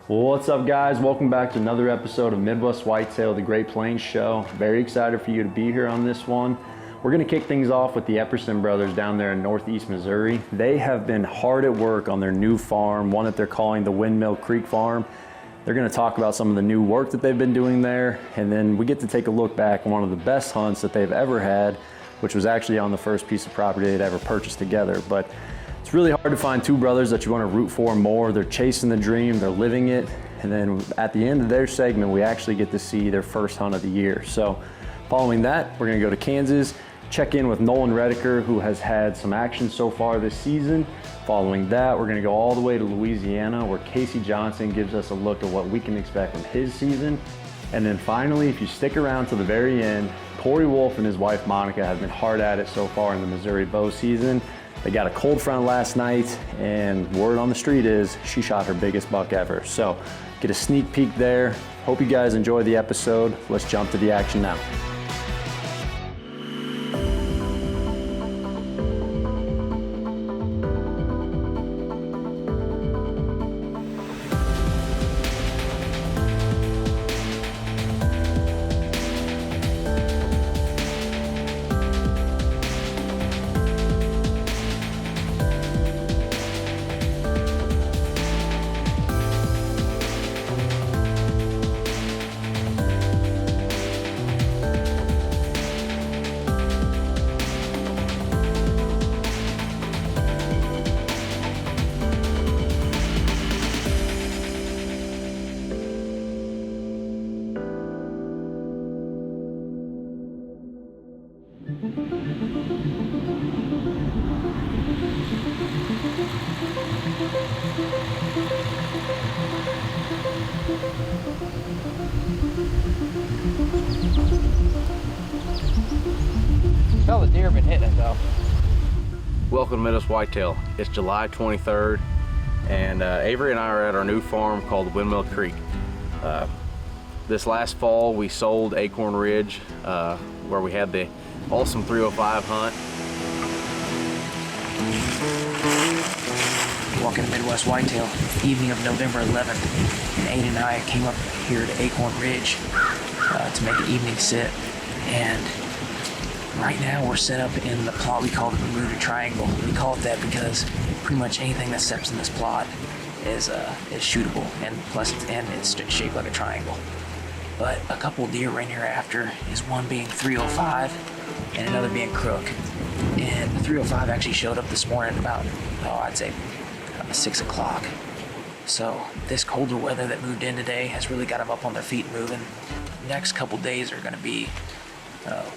Well, what's up, guys? Welcome back to another episode of Midwest Whitetail, the Great Plains Show. Very excited for you to be here on this one. We're going to kick things off with the Epperson brothers down there in northeast Missouri. They have been hard at work on their new farm, one that they're calling the Windmill Creek Farm. They're going to talk about some of the new work that they've been doing there, and then we get to take a look back on one of the best hunts that they've ever had, which was actually on the first piece of property they'd ever purchased together. But it's really hard to find two brothers that you want to root for more. They're chasing the dream, they're living it, and then at the end of their segment, we actually get to see their first hunt of the year. So following that, we're going to go to Kansas, check in with Nolan Redeker, who has had some action so far this season. Following that, we're going to go all the way to Louisiana, where Casey Johnson gives us a look at what we can expect from his season. And then finally, if you stick around to the very end, Korey Wolfe and his wife Monica have been hard at it so far in the Missouri bow season. They got a cold front last night, and word on the street is she shot her biggest buck ever. So get a sneak peek there. Hope you guys enjoy the episode. Let's jump to the action now. Well, the deer have been hitting it though. Welcome to Midwest Whitetail. It's July 23rd, and Avery and I are at our new farm called Windmill Creek. This last fall, we sold Acorn Ridge, where we had the awesome 305 hunt. Walking to Midwest Whitetail, evening of November 11th, and Aiden and I came up here to Acorn Ridge to make an evening sit, and right now we're set up in the plot we call the Bermuda Triangle. We call it that because pretty much anything that steps in this plot is shootable, and plus it's shaped like a triangle. But a couple deer right here after is one being 305 and another being crook. And the 305 actually showed up this morning about, I'd say 6 o'clock. So this colder weather that moved in today has really got them up on their feet moving. The next couple days are going to be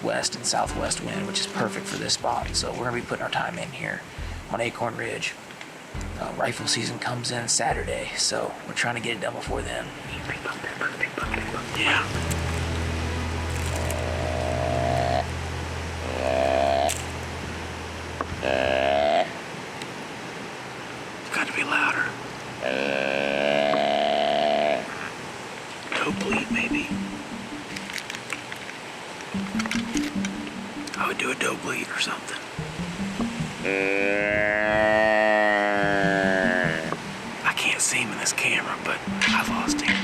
west and southwest wind, which is perfect for this spot. So we're going to be putting our time in here on Acorn Ridge. Rifle season comes in Saturday, so we're trying to get it done before then. Big buck. Yeah. It's got to be louder. Doe bleed, maybe. I would do a doe bleed or something. I can't see him in this camera, but I lost him.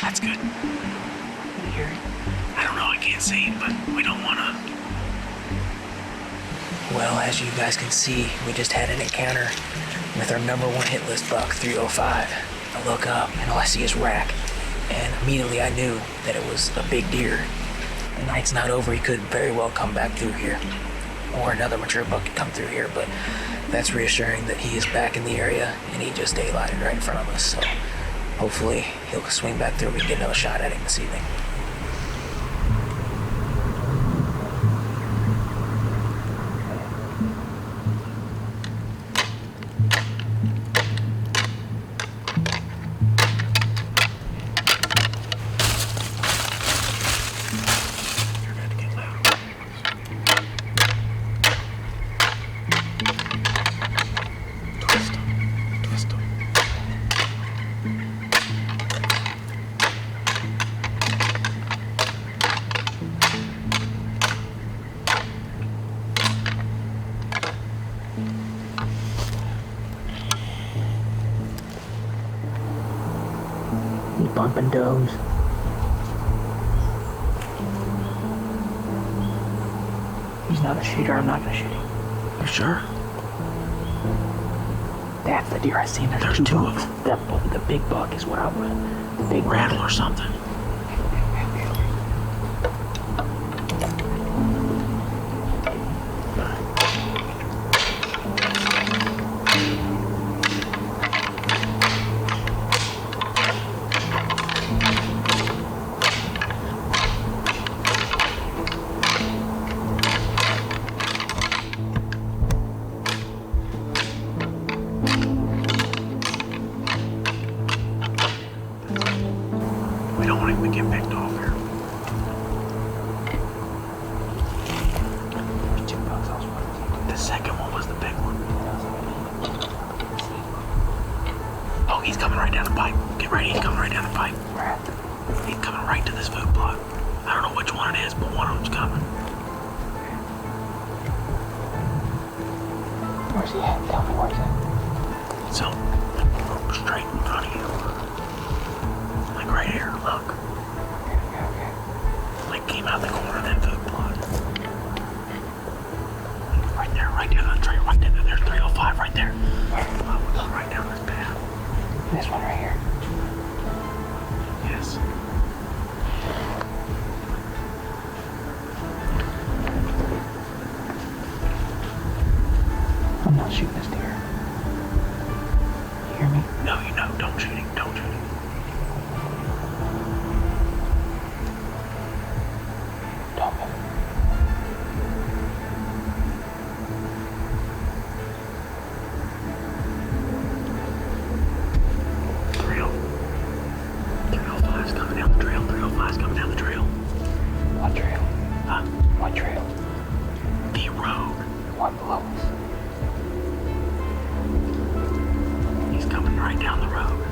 That's good. You hear it? I don't know, I can't see him, but we don't want to. Well, as you guys can see, we just had an encounter with our number one hit list buck, 305. I look up and all I see is rack, and immediately I knew that it was a big deer. The night's not over, he could very well come back through here, or another mature buck could come through here, but that's reassuring that he is back in the area and he just daylighted right in front of us. So hopefully he'll swing back through and we can get another shot at him this evening. bumping does. He's not a shooter. I'm not gonna shoot him. You sure? That's the deer I seen. There's two of them. The big buck is what I want. The big Rattle or something. We don't want him to get picked off here. The second one was the big one. Oh, he's coming right down the pipe. Get ready, he's coming right down the pipe. He's coming right to this food plot. I don't know which one it is, but one of them's coming. Where's he at? Tell me where's he at. So, straight in front of you. Like right here, look. Like came out the corner of that food plot. Right there, right down the trail, right there. There's 305 right there. Right down this path. This one right here. Yes. I'm not shooting this deer. You hear me? No, you know, don't shoot him, don't shoot him. Don't move. Trail. 305's coming down the trail. 305's coming down the trail. What trail? Huh? What trail? The road. What below us? He's coming right down the road.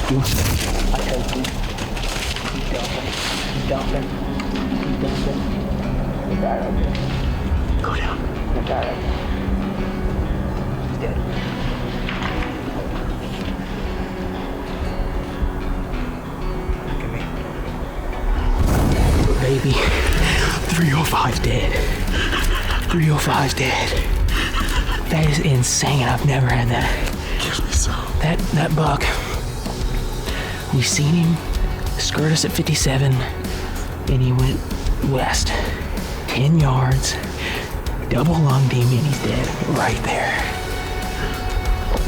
told you. I told you. He's dumping. He's dumping. He's dumping. The guy right there. Go down. The guy right there. He's dead. Look at me. Baby. 305's dead. 305's dead. That is insane. I've never had that. Give me some. That buck, we seen him skirt us at 57 and he went west 10 yards, double lunged him, and he's dead right there.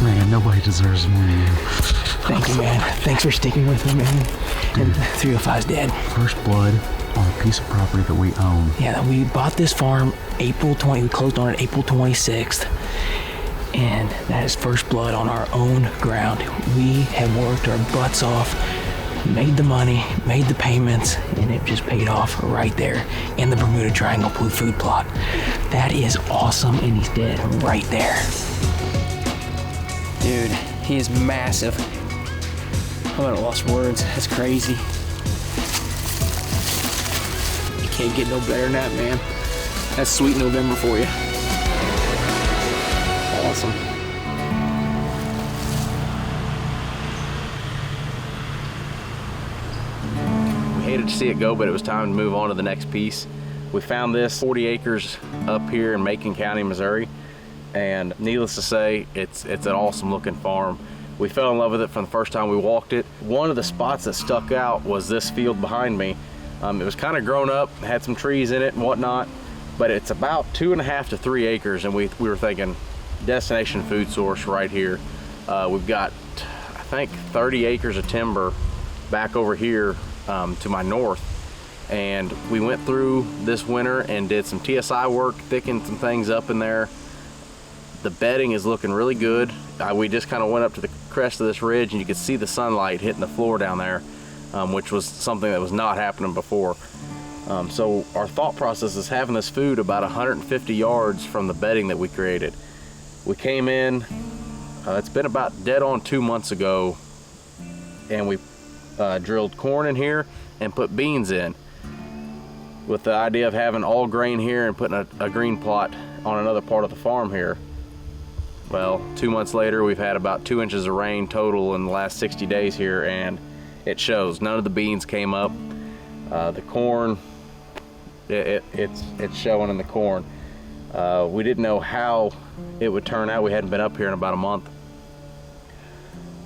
Man, nobody deserves more than you. Thank you, man. Thanks for sticking with me, man. And 305's dead. First blood on a piece of property that we own. Yeah, we bought this farm April 20, we closed on it April 26th. And that is first blood on our own ground. We have worked our butts off made the money, made the payments, and it just paid off right there in the Bermuda Triangle Blue food plot. That is awesome, and he's dead right there. Dude, he is massive. I'm at a lost for words. That's crazy. You can't get no better than that, man. That's sweet November for you. Awesome. We hated to see it go, but it was time to move on to the next piece. We found this 40 acres up here in Macon County, Missouri, and needless to say, it's an awesome looking farm. We fell in love with it from the first time we walked it. One of the spots that stuck out was this field behind me. It was kind of grown up, had some trees in it and whatnot, but it's about 2.5 to 3 acres, and we were thinking destination food source right here. We've got, I think, 30 acres of timber back over here to my north, and we went through this winter and did some TSI work, thickened some things up in there. The bedding is looking really good. We just kind of went up to the crest of this ridge, and you could see the sunlight hitting the floor down there, which was something that was not happening before. So our thought process is having this food about 150 yards from the bedding that we created. We came in, it's been about dead on 2 months ago, and we drilled corn in here and put beans in, with the idea of having all grain here and putting a green plot on another part of the farm here. Well, 2 months later, we've had about 2 inches of rain total in the last 60 days here, and it shows. None of the beans came up. The corn, it's showing in the corn. We didn't know how it would turn out. We hadn't been up here in about a month.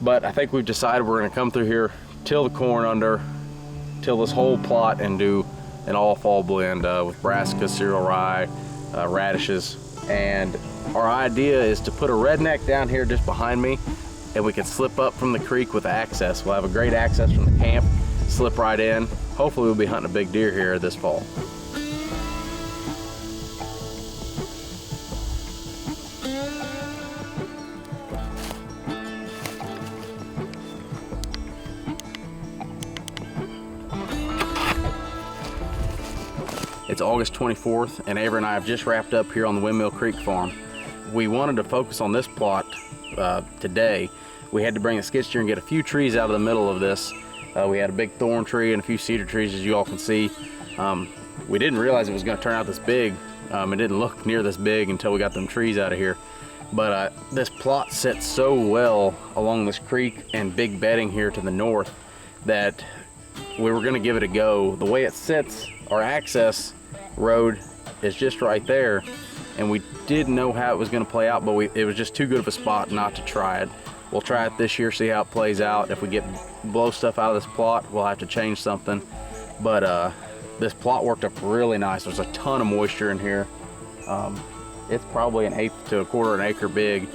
But I think we've decided we're gonna come through here, till the corn under, till this whole plot, and do an all fall blend with brassica, cereal rye, radishes. And our idea is to put a redneck down here just behind me, and we can slip up from the creek with access. We'll have a great access from the camp, slip right in. Hopefully we'll be hunting a big deer here this fall. It's August 24th, and Avery and I have just wrapped up here on the Windmill Creek farm. We wanted to focus on this plot today. We had to bring the skid steer and get a few trees out of the middle of this. We had a big thorn tree and a few cedar trees, as you all can see. We didn't realize it was going to turn out this big. It didn't look near this big until we got them trees out of here. But this plot sits so well along this creek and big bedding here to the north that we were going to give it a go. The way it sits, our access road is just right there, and we didn't know how it was going to play out, but it was just too good of a spot not to try it. We'll try it this year, see how it plays out. If we blow stuff out of this plot, we'll have to change something. But this plot worked up really nice. There's a ton of moisture in here. It's probably 1/8 to 1/4 acre big.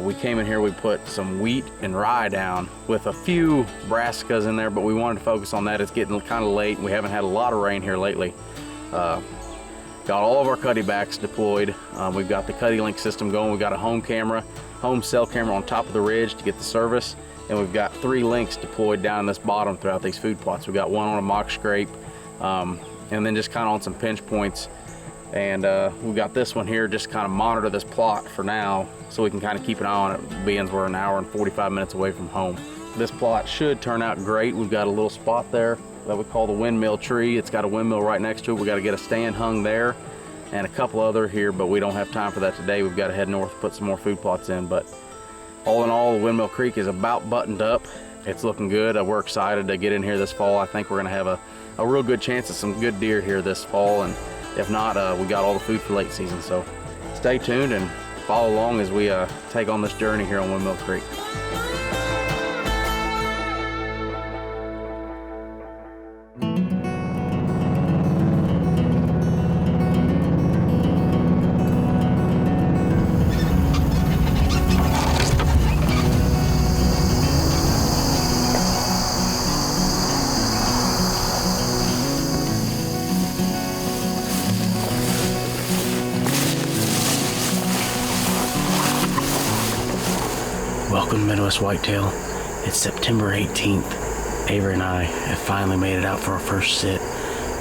We came in here, we put some wheat and rye down with a few brassicas in there, but we wanted to focus on that. It's getting kind of late, and we haven't had a lot of rain here lately. Got all of our cuddy backs deployed. We've got the cuddy link system going. We've got a home cell camera on top of the ridge to get the service, and we've got 3 links deployed down this bottom throughout these food plots. We've got one on a mock scrape, and then just kind of on some pinch points. And we've got this one here just kind of monitor this plot for now, so we can kind of keep an eye on it, being we're an hour and 45 minutes away from home. This plot should turn out great. We've got a little spot there that we call the windmill tree. It's got a windmill right next to it. We got to get a stand hung there and a couple other here, but we don't have time for that today. We've got to head north, put some more food plots in. But all in all, the Windmill Creek is about buttoned up. It's looking good. We're excited to get in here this fall. I think we're going to have a real good chance of some good deer here this fall, and if not, we got all the food for late season. So stay tuned and follow along as we take on this journey here on Windmill Creek. Welcome to Midwest Whitetail. It's September 18th, Avery and I have finally made it out for our first sit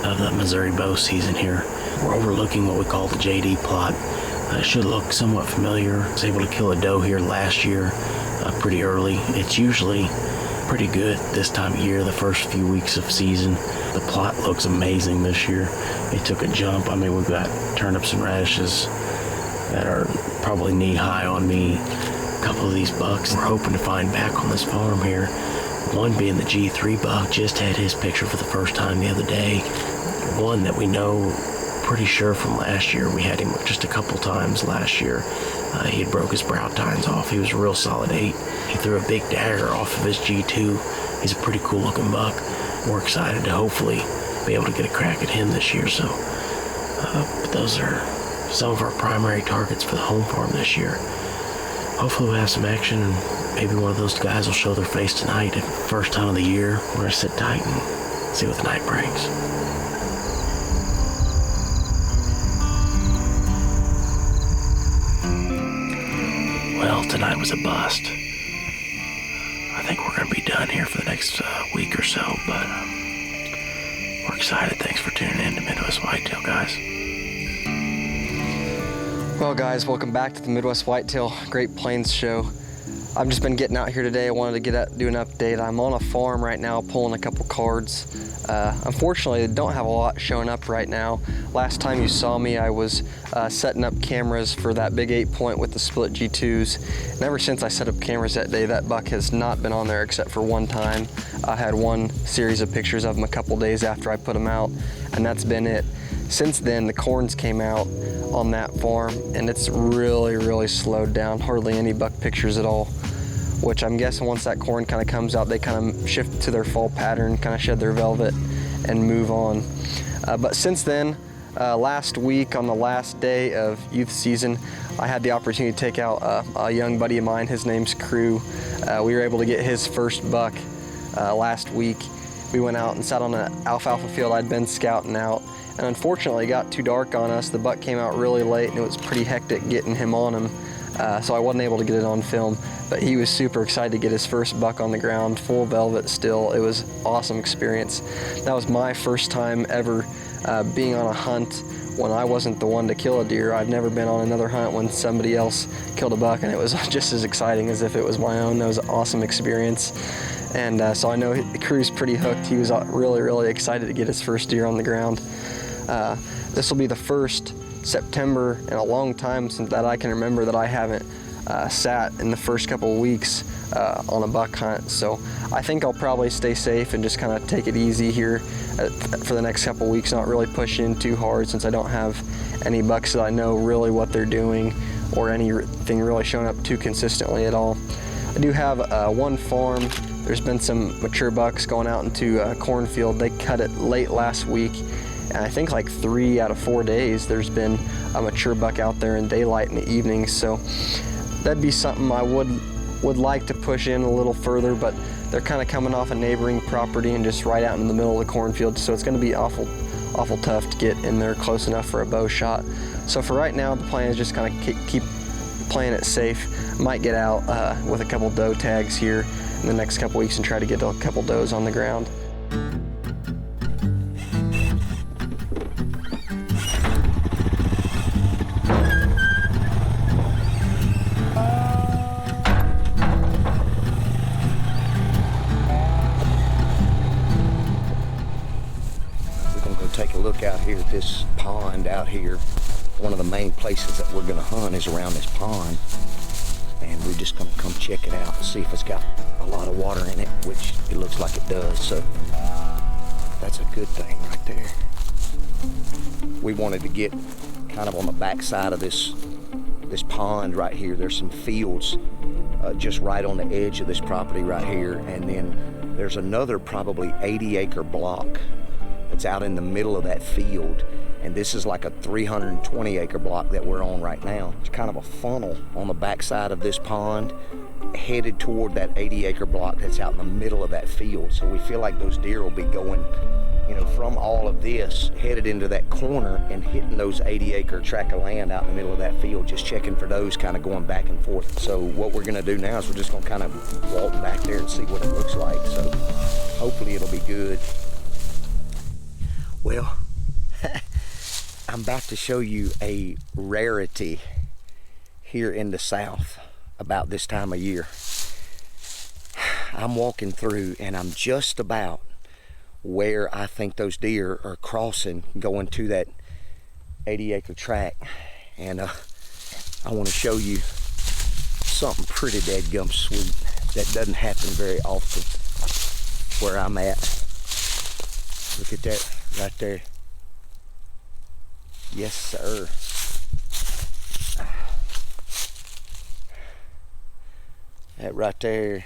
of the Missouri bow season here. We're overlooking what we call the JD plot. It should look somewhat familiar. I was able to kill a doe here last year pretty early. It's usually pretty good this time of year, the first few weeks of season. The plot looks amazing this year. It took a jump. I mean, we've got turnips and radishes that are probably knee-high on me. A couple of these bucks we're hoping to find back on this farm here. One being the G3 buck, just had his picture for the first time the other day. One that we know pretty sure from last year. We had him just a couple times last year. He had broke his brow tines off. He was a real solid 8. He threw a big dagger off of his G2. He's a pretty cool looking buck. We're excited to hopefully be able to get a crack at him this year. So, but those are some of our primary targets for the home farm this year. Hopefully we'll have some action and maybe one of those guys will show their face tonight. First time of the year, we're gonna sit tight and see what the night brings. Well, tonight was a bust. I think we're gonna be done here for the next week or so, but we're excited. Thanks for tuning in to Midwest Whitetail, guys. Well, guys, welcome back to the Midwest Whitetail Great Plains Show. I've just been getting out here today. I wanted to do an update. I'm on a farm right now pulling a couple cards. Unfortunately, I don't have a lot showing up right now. Last time you saw me, I was setting up cameras for that big 8-point with the split G2s. And ever since I set up cameras that day, that buck has not been on there except for one time. I had one series of pictures of him a couple days after I put him out, and that's been it. Since then, the corns came out on that farm, and it's really slowed down. Hardly any buck pictures at all, which I'm guessing once that corn kind of comes out, they kind of shift to their fall pattern, kind of shed their velvet and move on. But since then, last week on the last day of youth season, I had the opportunity to take out a young buddy of mine. His name's Crew. We were able to get his first buck last week. We went out and sat on an alfalfa field I'd been scouting out, and unfortunately it got too dark on us. The buck came out really late and it was pretty hectic getting him on him, so I wasn't able to get it on film. But he was super excited to get his first buck on the ground, full velvet still. It was an awesome experience. That was my first time ever being on a hunt when I wasn't the one to kill a deer. I'd never been on another hunt when somebody else killed a buck, and it was just as exciting as if it was my own. That was an awesome experience. And so I know the crew's pretty hooked. He was really excited to get his first deer on the ground. This will be the first September in a long time since that I can remember that I haven't sat in the first couple of weeks on a buck hunt. So I think I'll probably stay safe and just kind of take it easy here for the next couple of weeks, not really push in too hard since I don't have any bucks that I know really what they're doing or anything really showing up too consistently at all. I do have one farm. There's been some mature bucks going out into a cornfield. They cut it late last week, and I think like 3 out of 4 days there's been a mature buck out there in daylight in the evening. So that'd be something I would like to push in a little further, but they're kind of coming off a neighboring property and just right out in the middle of the cornfield, so it's going to be awful tough to get in there close enough for a bow shot. So for right now, the plan is just kind of keep playing it safe. Might get out with a couple doe tags here in the next couple weeks and try to get a couple does on the ground. Take a look out here at this pond out here. One of the main places that we're gonna hunt is around this pond, and we're just gonna come check it out and see if it's got a lot of water in it, which it looks like it does, so that's a good thing right there. We wanted to get kind of on the back side of this pond right here. There's some fields just right on the edge of this property right here, and then there's another probably 80-acre block that's out in the middle of that field, And this is like a 320 acre block that we're on right now. It's kind of a funnel on the backside of this pond, headed toward that 80 acre block that's out in the middle of that field. So we feel like those deer will be going, you know, from all of this, headed into that corner and hitting those 80 acre tract of land out in the middle of that field, just checking for those, kind of going back and forth. So what we're gonna do now is we're just gonna kind of walk back there and see what it looks like. So hopefully it'll be good. Well, I'm about to show you a rarity here in the South about this time of year. I'm walking through and I'm just about where I think those deer are crossing, going to that 80 acre tract. And I want to show you something pretty dadgum sweet that doesn't happen very often where I'm at. Look at that right there. Yes, sir. That right there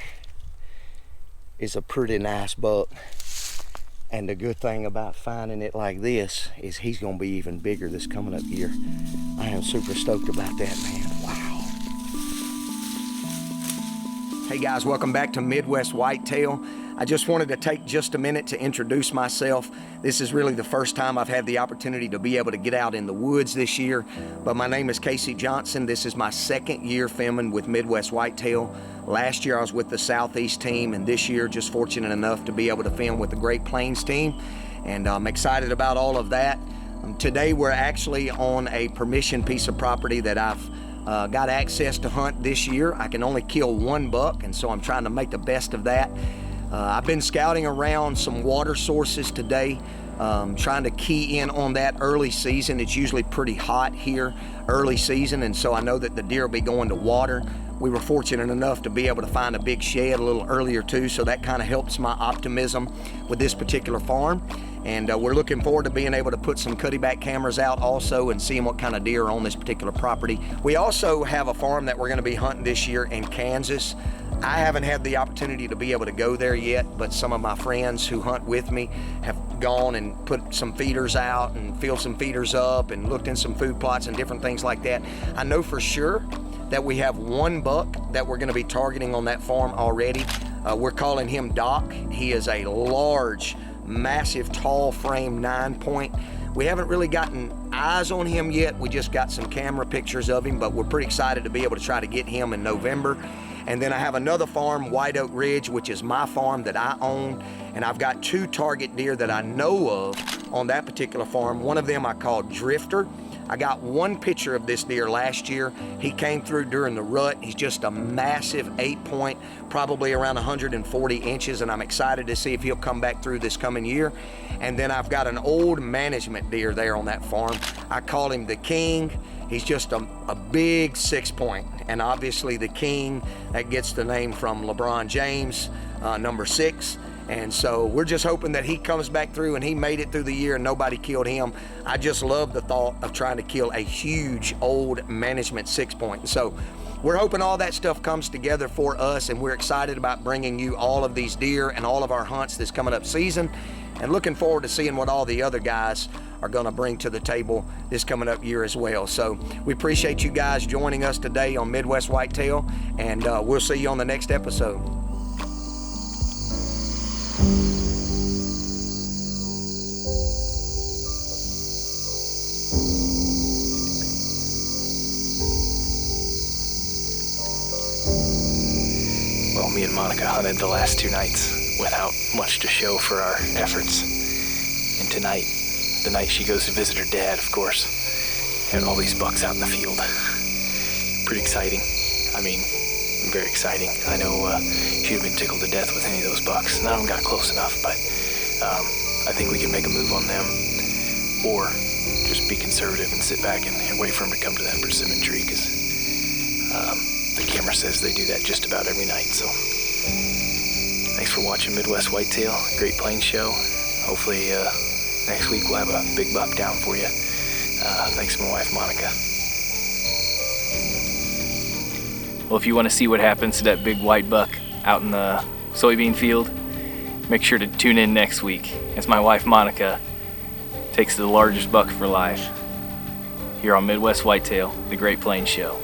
is a pretty nice buck. And the good thing about finding it like this is he's gonna be even bigger this coming up year. I am super stoked about that, man. Wow. Hey guys, welcome back to Midwest Whitetail. I just wanted to take just a minute to introduce myself. This is really the first time I've had the opportunity to be able to get out in the woods this year, but my name is Casey Johnson. This is my second year filming with Midwest Whitetail. Last year I was with the Southeast team, and this year just fortunate enough to be able to film with the Great Plains team, and I'm excited about all of that. Today we're actually on a permission piece of property that I've got access to hunt this year. I can only kill one buck, and so I'm trying to make the best of that. I've been scouting around some water sources today, trying to key in on that early season. It's usually pretty hot here early season, and so I know that the deer will be going to water. We were fortunate enough to be able to find a big shed a little earlier too, so that kind of helps my optimism with this particular farm. And we're looking forward to being able to put some cutty-back cameras out also and seeing what kind of deer are on this particular property. We also have a farm that we're going to be hunting this year in Kansas. I haven't had the opportunity to be able to go there yet, but some of my friends who hunt with me have gone and put some feeders out and filled some feeders up and looked in some food plots and different things like that. I know for sure that we have one buck that we're going to be targeting on that farm already. We're calling him Doc. He is a large, massive, tall frame 9-point. We haven't really gotten eyes on him yet. We just got some camera pictures of him, but we're pretty excited to be able to try to get him in November. And then I have another farm, White Ridge, which is my farm that I own. And I've got 2 target deer that I know of on that particular farm. One of them I call Drifter. I got one picture of this deer last year. He came through during the rut. He's just a massive 8-point, probably around 140 inches, and I'm excited to see if he'll come back through this coming year. And then I've got an old management deer there on that farm. I call him the King. He's just a big 6-point, and obviously the King, that gets the name from LeBron James, number 6. And so we're just hoping that he comes back through and he made it through the year and nobody killed him. I just love the thought of trying to kill a huge old management 6-point. And so we're hoping all that stuff comes together for us, and we're excited about bringing you all of these deer and all of our hunts this coming up season, and looking forward to seeing what all the other guys are going to bring to the table this coming up year as well. So we appreciate you guys joining us today on Midwest Whitetail, and we'll see you on the next episode. Well, me and Monica hunted the last 2 nights without much to show for our efforts. And tonight, the night she goes to visit her dad, of course, had all these bucks out in the field. Pretty exciting. I mean, very exciting. I know she'd been tickled to death with any of those bucks. None of them got close enough, but I think we can make a move on them. Or just be conservative and sit back and wait for them to come to that persimmon tree, because the camera says they do that just about every night. So thanks for watching Midwest Whitetail, Great Plains Show. Hopefully next week we'll have a big buck down for you. Thanks to my wife, Monica. Well, if you want to see what happens to that big white buck out in the soybean field, make sure to tune in next week as my wife, Monica, takes the largest buck for life. Here on Midwest Whitetail, the Great Plains Show.